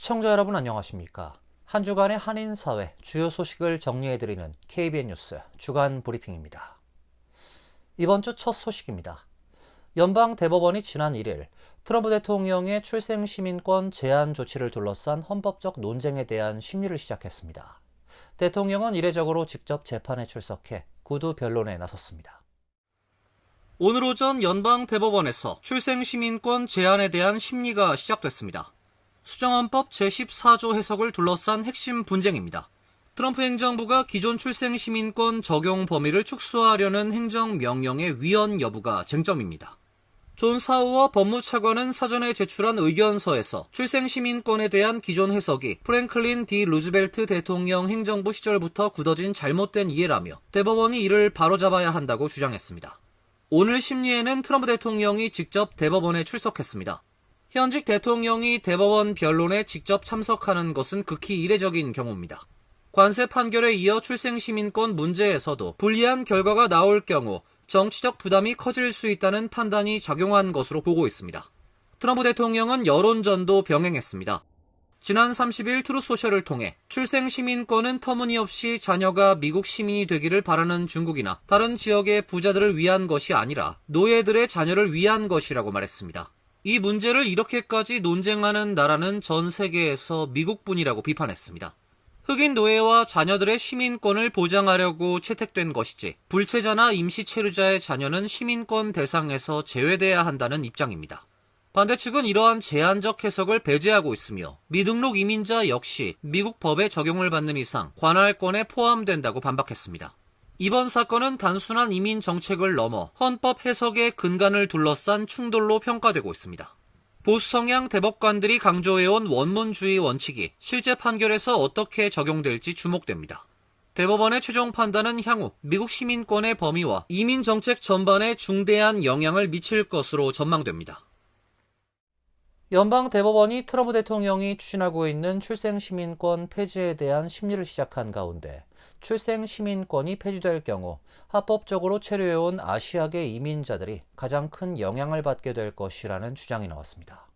시청자 여러분 안녕하십니까? 한 주간의 한인사회 주요 소식을 정리해드리는 KBN 뉴스 주간 브리핑입니다. 이번 주 첫 소식입니다. 연방대법원이 지난 1일 트럼프 대통령의 출생시민권 제한 조치를 둘러싼 헌법적 논쟁에 대한 심리를 시작했습니다. 대통령은 이례적으로 직접 재판에 출석해 구두 변론에 나섰습니다. 오늘 오전 연방대법원에서 출생시민권 제한에 대한 심리가 시작됐습니다. 수정헌법 제14조 해석을 둘러싼 핵심 분쟁입니다. 트럼프 행정부가 기존 출생시민권 적용 범위를 축소하려는 행정명령의 위헌 여부가 쟁점입니다. 존 사우어 법무차관은 사전에 제출한 의견서에서 출생시민권에 대한 기존 해석이 프랭클린 디 루즈벨트 대통령 행정부 시절부터 굳어진 잘못된 이해라며 대법원이 이를 바로잡아야 한다고 주장했습니다. 오늘 심리에는 트럼프 대통령이 직접 대법원에 출석했습니다. 현직 대통령이 대법원 변론에 직접 참석하는 것은 극히 이례적인 경우입니다. 관세 판결에 이어 출생시민권 문제에서도 불리한 결과가 나올 경우 정치적 부담이 커질 수 있다는 판단이 작용한 것으로 보고 있습니다. 트럼프 대통령은 여론전도 병행했습니다. 지난 30일 트루소셜을 통해 출생시민권은 터무니없이 자녀가 미국 시민이 되기를 바라는 중국이나 다른 지역의 부자들을 위한 것이 아니라 노예들의 자녀를 위한 것이라고 말했습니다. 이 문제를 이렇게까지 논쟁하는 나라는 전 세계에서 미국뿐이라고 비판했습니다. 흑인 노예와 자녀들의 시민권을 보장하려고 채택된 것이지 불체자나 임시체류자의 자녀는 시민권 대상에서 제외돼야 한다는 입장입니다. 반대측은 이러한 제한적 해석을 배제하고 있으며 미등록 이민자 역시 미국 법에 적용을 받는 이상 관할권에 포함된다고 반박했습니다. 이번 사건은 단순한 이민 정책을 넘어 헌법 해석의 근간을 둘러싼 충돌로 평가되고 있습니다. 보수 성향 대법관들이 강조해온 원문주의 원칙이 실제 판결에서 어떻게 적용될지 주목됩니다. 대법원의 최종 판단은 향후 미국 시민권의 범위와 이민 정책 전반에 중대한 영향을 미칠 것으로 전망됩니다. 연방 대법원이 트럼프 대통령이 추진하고 있는 출생시민권 폐지에 대한 심리를 시작한 가운데 출생시민권이 폐지될 경우 합법적으로 체류해온 아시아계 이민자들이 가장 큰 영향을 받게 될 것이라는 주장이 나왔습니다.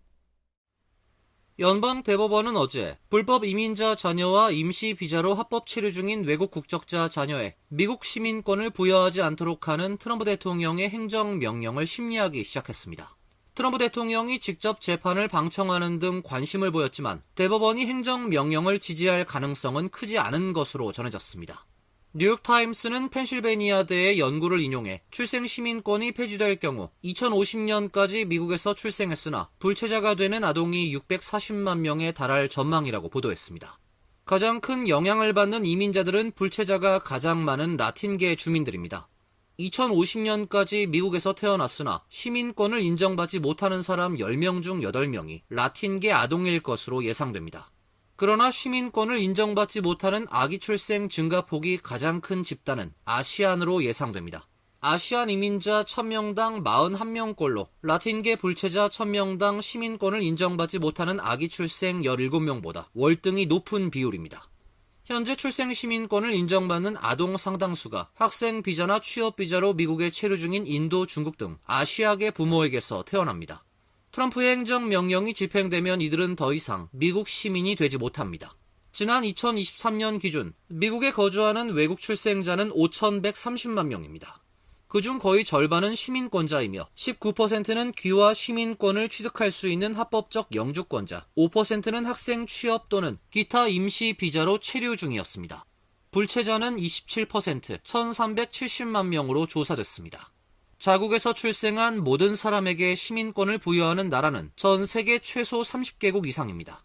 연방 대법원은 어제 불법 이민자 자녀와 임시 비자로 합법 체류 중인 외국 국적자 자녀에 미국 시민권을 부여하지 않도록 하는 트럼프 대통령의 행정명령을 심리하기 시작했습니다. 트럼프 대통령이 직접 재판을 방청하는 등 관심을 보였지만 대법원이 행정명령을 지지할 가능성은 크지 않은 것으로 전해졌습니다. 뉴욕타임스는 펜실베니아대의 연구를 인용해 출생시민권이 폐지될 경우 2050년까지 미국에서 출생했으나 불체자가 되는 아동이 640만 명에 달할 전망이라고 보도했습니다. 가장 큰 영향을 받는 이민자들은 불체자가 가장 많은 라틴계 주민들입니다. 2050년까지 미국에서 태어났으나 시민권을 인정받지 못하는 사람 10명 중 8명이 라틴계 아동일 것으로 예상됩니다. 그러나 시민권을 인정받지 못하는 아기 출생 증가폭이 가장 큰 집단은 아시안으로 예상됩니다. 아시안 이민자 1000명당 41명꼴로 라틴계 불체자 1000명당 시민권을 인정받지 못하는 아기 출생 17명보다 월등히 높은 비율입니다. 현재 출생시민권을 인정받는 아동 상당수가 학생 비자나 취업 비자로 미국에 체류 중인 인도, 중국 등 아시아계 부모에게서 태어납니다. 트럼프의 행정명령이 집행되면 이들은 더 이상 미국 시민이 되지 못합니다. 지난 2023년 기준 미국에 거주하는 외국 출생자는 5,130만 명입니다. 그중 거의 절반은 시민권자이며 19%는 귀화 시민권을 취득할 수 있는 합법적 영주권자, 5%는 학생 취업 또는 기타 임시 비자로 체류 중이었습니다. 불체자는 27%, 1,370만 명으로 조사됐습니다. 자국에서 출생한 모든 사람에게 시민권을 부여하는 나라는 전 세계 최소 30개국 이상입니다.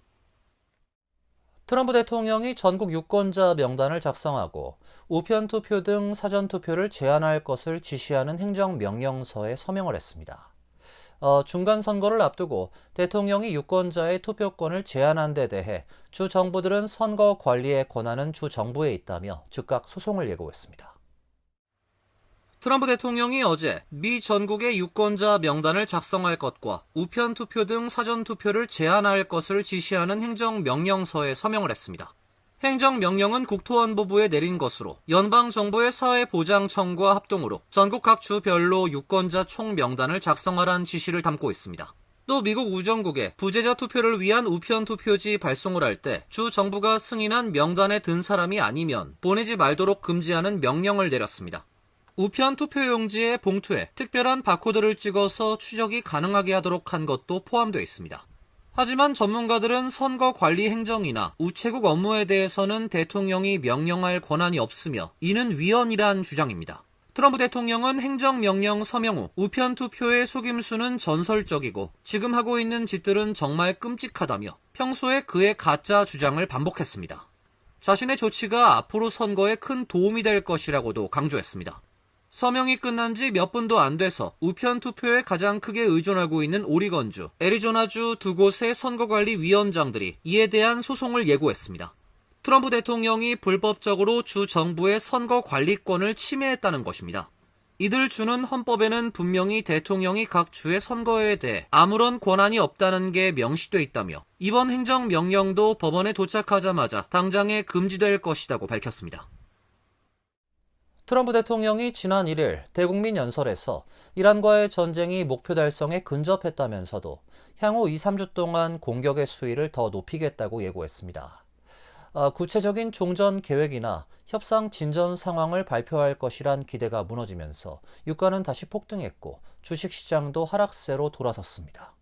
트럼프 대통령이 전국 유권자 명단을 작성하고 우편투표 등 사전투표를 제한할 것을 지시하는 행정명령서에 서명을 했습니다. 중간선거를 앞두고 대통령이 유권자의 투표권을 제한한 데 대해 주 정부들은 선거 관리의 권한은 주 정부에 있다며 즉각 소송을 예고했습니다. 트럼프 대통령이 어제 미 전국의 유권자 명단을 작성할 것과 우편투표 등 사전투표를 제한할 것을 지시하는 행정명령서에 서명을 했습니다. 행정명령은 국토안보부에 내린 것으로 연방정부의 사회보장청과 합동으로 전국 각 주별로 유권자 총 명단을 작성하라는 지시를 담고 있습니다. 또 미국 우정국에 부재자 투표를 위한 우편 투표지 발송을 할 때 주 정부가 승인한 명단에 든 사람이 아니면 보내지 말도록 금지하는 명령을 내렸습니다. 우편 투표용지의 봉투에 특별한 바코드를 찍어서 추적이 가능하게 하도록 한 것도 포함되어 있습니다. 하지만 전문가들은 선거 관리 행정이나 우체국 업무에 대해서는 대통령이 명령할 권한이 없으며 이는 위헌이란 주장입니다. 트럼프 대통령은 행정명령 서명 후 우편 투표의 속임수는 전설적이고 지금 하고 있는 짓들은 정말 끔찍하다며 평소에 그의 가짜 주장을 반복했습니다. 자신의 조치가 앞으로 선거에 큰 도움이 될 것이라고도 강조했습니다. 서명이 끝난 지 몇 분도 안 돼서 우편 투표에 가장 크게 의존하고 있는 오리건주, 애리조나주 두 곳의 선거관리위원장들이 이에 대한 소송을 예고했습니다. 트럼프 대통령이 불법적으로 주 정부의 선거 관리권을 침해했다는 것입니다. 이들 주는 헌법에는 분명히 대통령이 각 주의 선거에 대해 아무런 권한이 없다는 게 명시돼 있다며 이번 행정명령도 법원에 도착하자마자 당장에 금지될 것이라고 밝혔습니다. 트럼프 대통령이 지난 1일 대국민 연설에서 이란과의 전쟁이 목표 달성에 근접했다면서도 향후 2-3주 동안 공격의 수위를 더 높이겠다고 예고했습니다. 구체적인 종전 계획이나 협상 진전 상황을 발표할 것이란 기대가 무너지면서 유가는 다시 폭등했고 주식시장도 하락세로 돌아섰습니다.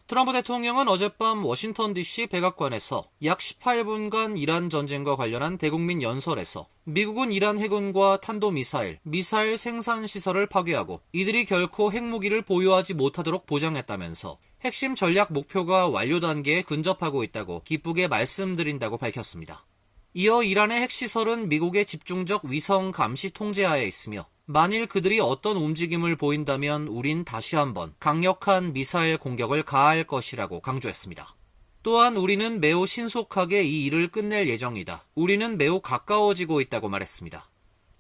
트럼프 대통령은 어젯밤 워싱턴 DC 백악관에서 약 18분간 이란 전쟁과 관련한 대국민 연설에서 미국은 이란 해군과 탄도미사일, 미사일 생산시설을 파괴하고 이들이 결코 핵무기를 보유하지 못하도록 보장했다면서 핵심 전략 목표가 완료 단계에 근접하고 있다고 기쁘게 말씀드린다고 밝혔습니다. 이어 이란의 핵시설은 미국의 집중적 위성 감시 통제하에 있으며 만일 그들이 어떤 움직임을 보인다면 우린 다시 한번 강력한 미사일 공격을 가할 것이라고 강조했습니다. 또한 우리는 매우 신속하게 이 일을 끝낼 예정이다. 우리는 매우 가까워지고 있다고 말했습니다.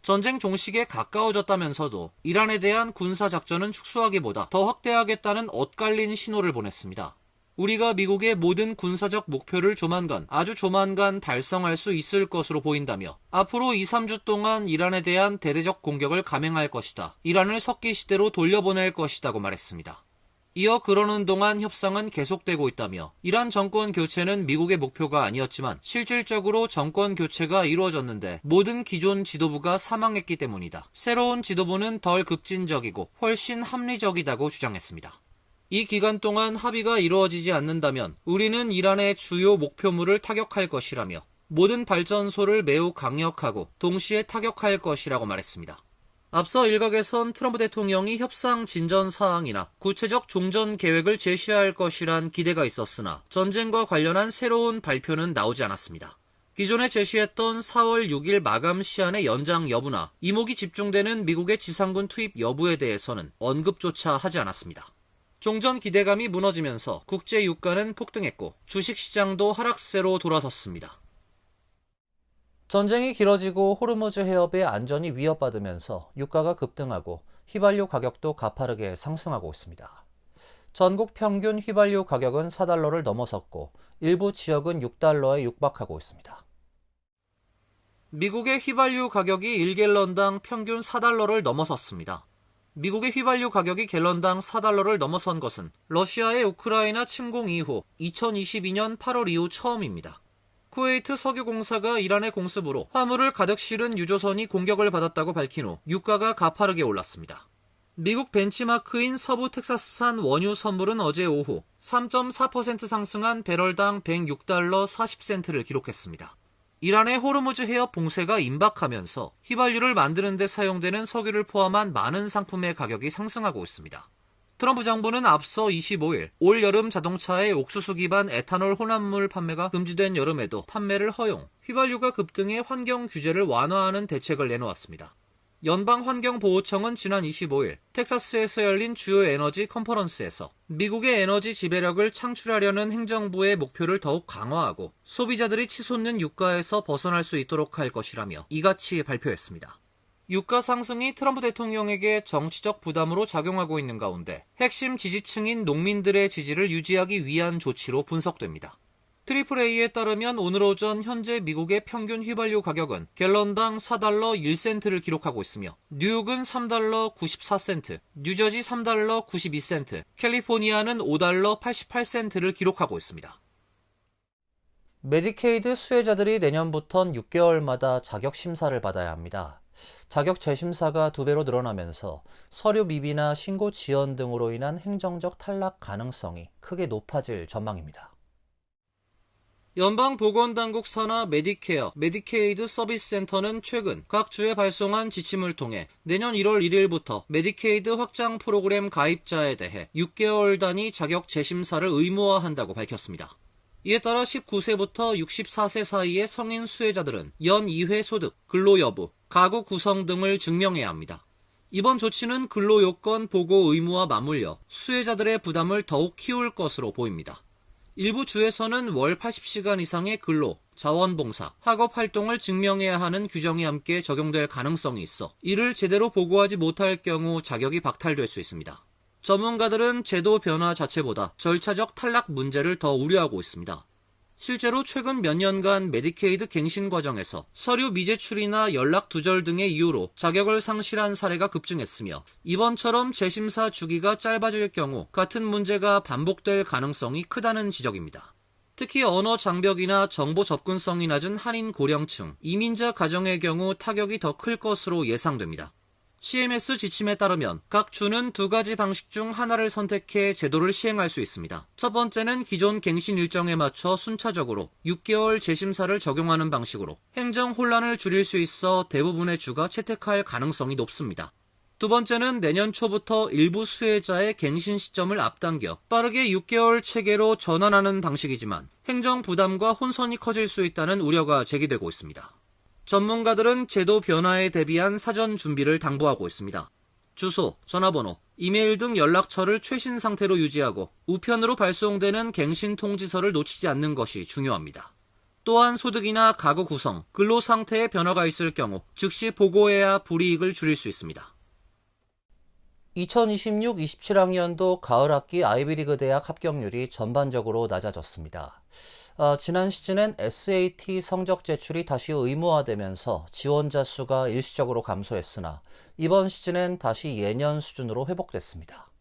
전쟁 종식에 가까워졌다면서도 이란에 대한 군사작전은 축소하기보다 더 확대하겠다는 엇갈린 신호를 보냈습니다. 우리가 미국의 모든 군사적 목표를 아주 조만간 달성할 수 있을 것으로 보인다며 앞으로 2-3주 동안 이란에 대한 대대적 공격을 감행할 것이다. 이란을 석기 시대로 돌려보낼 것이라고 말했습니다. 이어 그러는 동안 협상은 계속되고 있다며 이란 정권 교체는 미국의 목표가 아니었지만 실질적으로 정권 교체가 이루어졌는데 모든 기존 지도부가 사망했기 때문이다. 새로운 지도부는 덜 급진적이고 훨씬 합리적이다고 주장했습니다. 이 기간 동안 합의가 이루어지지 않는다면 우리는 이란의 주요 목표물을 타격할 것이라며 모든 발전소를 매우 강력하고 동시에 타격할 것이라고 말했습니다. 앞서 일각에선 트럼프 대통령이 협상 진전 사항이나 구체적 종전 계획을 제시할 것이란 기대가 있었으나 전쟁과 관련한 새로운 발표는 나오지 않았습니다. 기존에 제시했던 4월 6일 마감 시한의 연장 여부나 이목이 집중되는 미국의 지상군 투입 여부에 대해서는 언급조차 하지 않았습니다. 종전 기대감이 무너지면서 국제 유가는 폭등했고 주식시장도 하락세로 돌아섰습니다. 전쟁이 길어지고 호르무즈 해협의 안전이 위협받으면서 유가가 급등하고 휘발유 가격도 가파르게 상승하고 있습니다. 전국 평균 휘발유 가격은 4달러를 넘어섰고 일부 지역은 6달러에 육박하고 있습니다. 미국의 휘발유 가격이 1갤런당 평균 4달러를 넘어섰습니다. 미국의 휘발유 가격이 갤런당 4달러를 넘어선 것은 러시아의 우크라이나 침공 이후 2022년 8월 이후 처음입니다. 쿠웨이트 석유공사가 이란의 공습으로 화물을 가득 실은 유조선이 공격을 받았다고 밝힌 후 유가가 가파르게 올랐습니다. 미국 벤치마크인 서부 텍사스산 원유 선물은 어제 오후 3.4% 상승한 배럴당 106달러 40센트를 기록했습니다. 이란의 호르무즈 해협 봉쇄가 임박하면서 휘발유를 만드는 데 사용되는 석유를 포함한 많은 상품의 가격이 상승하고 있습니다. 트럼프 정부는 앞서 25일 올 여름 자동차의 옥수수 기반 에탄올 혼합물 판매가 금지된 여름에도 판매를 허용, 휘발유가 급등해 환경 규제를 완화하는 대책을 내놓았습니다. 연방환경보호청은 지난 25일 텍사스에서 열린 주요 에너지 컨퍼런스에서 미국의 에너지 지배력을 창출하려는 행정부의 목표를 더욱 강화하고 소비자들이 치솟는 유가에서 벗어날 수 있도록 할 것이라며 이같이 발표했습니다. 유가 상승이 트럼프 대통령에게 정치적 부담으로 작용하고 있는 가운데 핵심 지지층인 농민들의 지지를 유지하기 위한 조치로 분석됩니다. AAA에 따르면 오늘 오전 현재 미국의 평균 휘발유 가격은 갤런당 4달러 1센트를 기록하고 있으며 뉴욕은 3달러 94센트, 뉴저지 3달러 92센트, 캘리포니아는 5달러 88센트를 기록하고 있습니다. 메디케이드 수혜자들이 내년부턴 6개월마다 자격 심사를 받아야 합니다. 자격 재심사가 2배로 늘어나면서 서류 미비나 신고 지연 등으로 인한 행정적 탈락 가능성이 크게 높아질 전망입니다. 연방보건당국 산하 메디케어, 메디케이드 서비스 센터는 최근 각 주에 발송한 지침을 통해 내년 1월 1일부터 메디케이드 확장 프로그램 가입자에 대해 6개월 단위 자격 재심사를 의무화한다고 밝혔습니다. 이에 따라 19세부터 64세 사이의 성인 수혜자들은 연 2회 소득, 근로 여부, 가구 구성 등을 증명해야 합니다. 이번 조치는 근로요건 보고 의무와 맞물려 수혜자들의 부담을 더욱 키울 것으로 보입니다. 일부 주에서는 월 80시간 이상의 근로, 자원봉사, 학업활동을 증명해야 하는 규정이 함께 적용될 가능성이 있어 이를 제대로 보고하지 못할 경우 자격이 박탈될 수 있습니다. 전문가들은 제도 변화 자체보다 절차적 탈락 문제를 더 우려하고 있습니다. 실제로 최근 몇 년간 메디케이드 갱신 과정에서 서류 미제출이나 연락 두절 등의 이유로 자격을 상실한 사례가 급증했으며 이번처럼 재심사 주기가 짧아질 경우 같은 문제가 반복될 가능성이 크다는 지적입니다. 특히 언어 장벽이나 정보 접근성이 낮은 한인 고령층, 이민자 가정의 경우 타격이 더 클 것으로 예상됩니다. CMS 지침에 따르면 각 주는 2가지 방식 중 하나를 선택해 제도를 시행할 수 있습니다. 첫 번째는 기존 갱신 일정에 맞춰 순차적으로 6개월 재심사를 적용하는 방식으로 행정 혼란을 줄일 수 있어 대부분의 주가 채택할 가능성이 높습니다. 두 번째는 내년 초부터 일부 수혜자의 갱신 시점을 앞당겨 빠르게 6개월 체계로 전환하는 방식이지만 행정 부담과 혼선이 커질 수 있다는 우려가 제기되고 있습니다. 전문가들은 제도 변화에 대비한 사전 준비를 당부하고 있습니다. 주소, 전화번호, 이메일 등 연락처를 최신 상태로 유지하고 우편으로 발송되는 갱신 통지서를 놓치지 않는 것이 중요합니다. 또한 소득이나 가구 구성, 근로 상태에 변화가 있을 경우 즉시 보고해야 불이익을 줄일 수 있습니다. 2026-27학년도 가을학기 아이비리그 대학 합격률이 전반적으로 낮아졌습니다. 지난 시즌엔 SAT 성적 제출이 다시 의무화되면서 지원자 수가 일시적으로 감소했으나 이번 시즌엔 다시 예년 수준으로 회복됐습니다.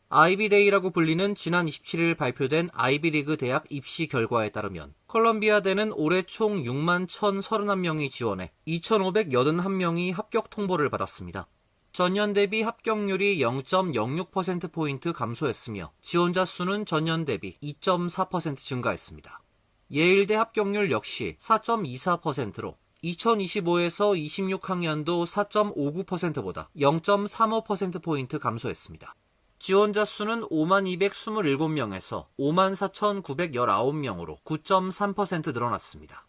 아이비데이라고 불리는 지난 27일 발표된 아이비리그 대학 입시 결과에 따르면 컬럼비아대는 올해 총 6만 1,031명이 지원해 2,581명이 합격 통보를 받았습니다. 전년 대비 합격률이 0.06%포인트 감소했으며 지원자 수는 전년 대비 2.4% 증가했습니다. 예일대 합격률 역시 4.24%로 2025에서 26학년도 4.59%보다 0.35%포인트 감소했습니다. 지원자 수는 52,227명에서 54,919명으로 9.3% 늘어났습니다.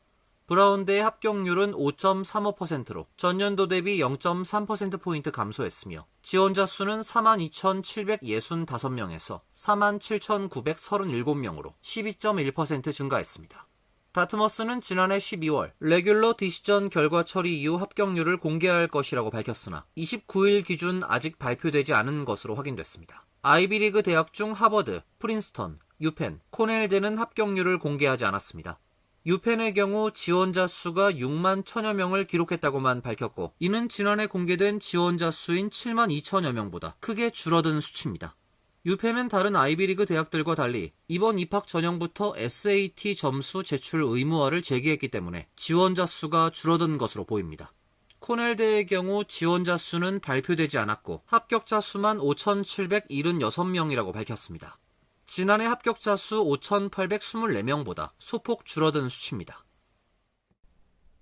브라운대의 합격률은 5.35%로 전년도 대비 0.3%포인트 감소했으며 지원자 수는 42,765명에서 47,937명으로 12.1% 증가했습니다. 다트머스는 지난해 12월 레귤러 디시전 결과 처리 이후 합격률을 공개할 것이라고 밝혔으나 29일 기준 아직 발표되지 않은 것으로 확인됐습니다. 아이비리그 대학 중 하버드, 프린스턴, 유펜, 코넬대는 합격률을 공개하지 않았습니다. 유펜의 경우 지원자 수가 6만 1,000여 명을 기록했다고만 밝혔고 이는 지난해 공개된 지원자 수인 7만 2천여 명보다 크게 줄어든 수치입니다. 유펜은 다른 아이비리그 대학들과 달리 이번 입학 전형부터 SAT 점수 제출 의무화를 제기했기 때문에 지원자 수가 줄어든 것으로 보입니다. 코넬대의 경우 지원자 수는 발표되지 않았고 합격자 수만 5,776명이라고 밝혔습니다. 지난해 합격자 수 5,824명보다 소폭 줄어든 수치입니다.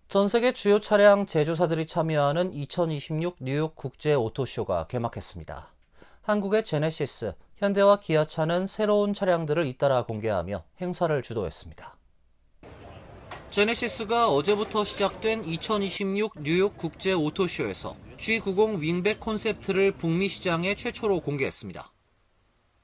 전 세계 주요 차량 제조사들이 참여하는 2026 뉴욕 국제 오토쇼가 개막했습니다. 한국의 제네시스, 현대와 기아차는 새로운 차량들을 잇따라 공개하며 행사를 주도했습니다. 제네시스가 어제부터 시작된 2026 뉴욕 국제 오토쇼에서 G90 윙백 콘셉트를 북미 시장에 최초로 공개했습니다.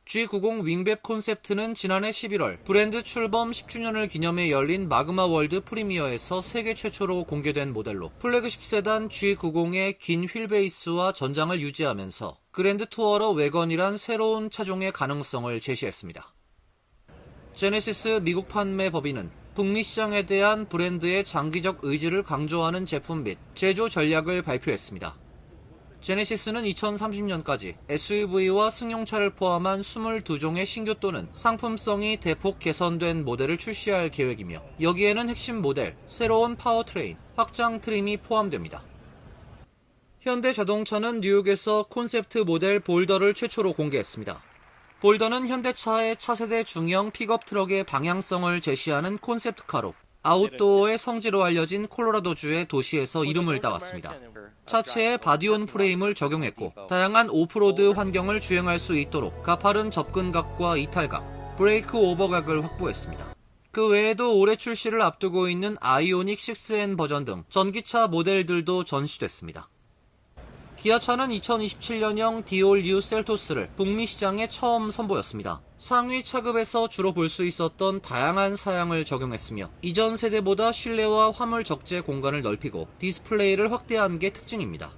G90 윙백 콘셉트는 지난해 11월 브랜드 출범 10주년을 기념해 열린 마그마 월드 프리미어에서 세계 최초로 공개된 모델로 플래그십 세단 G90의 긴 휠베이스와 전장을 유지하면서 그랜드 투어러 외건이란 새로운 차종의 가능성을 제시했습니다. 제네시스 미국 판매 법인은 북미 시장에 대한 브랜드의 장기적 의지를 강조하는 제품 및 제조 전략을 발표했습니다. 제네시스는 2030년까지 SUV와 승용차를 포함한 22종의 신규 또는 상품성이 대폭 개선된 모델을 출시할 계획이며 여기에는 핵심 모델, 새로운 파워트레인, 확장 트림이 포함됩니다. 현대자동차는 뉴욕에서 콘셉트 모델 볼더를 최초로 공개했습니다. 볼더는 현대차의 차세대 중형 픽업 트럭의 방향성을 제시하는 콘셉트카로 아웃도어의 성지로 알려진 콜로라도주의 도시에서 이름을 따왔습니다. 차체에 바디온 프레임을 적용했고 다양한 오프로드 환경을 주행할 수 있도록 가파른 접근각과 이탈각, 브레이크 오버각을 확보했습니다. 그 외에도 올해 출시를 앞두고 있는 아이오닉 6N 버전 등 전기차 모델들도 전시됐습니다. 기아차는 2027년형 디올-U 셀토스를 북미 시장에 처음 선보였습니다. 상위 차급에서 주로 볼 수 있었던 다양한 사양을 적용했으며 이전 세대보다 실내와 화물 적재 공간을 넓히고 디스플레이를 확대한 게 특징입니다.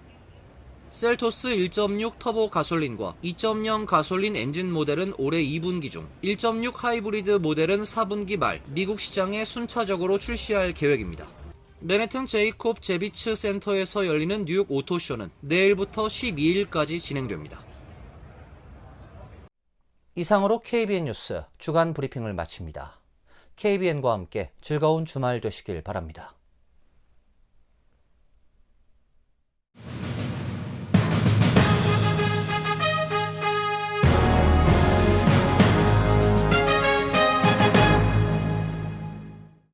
셀토스 1.6 터보 가솔린과 2.0 가솔린 엔진 모델은 올해 2분기 중, 1.6 하이브리드 모델은 4분기 말 미국 시장에 순차적으로 출시할 계획입니다. 맨해튼 제이콥 제비츠 센터에서 열리는 뉴욕 오토쇼는 내일부터 12일까지 진행됩니다. 이상으로 KBN 뉴스 주간 브리핑을 마칩니다. KBN과 함께 즐거운 주말 되시길 바랍니다.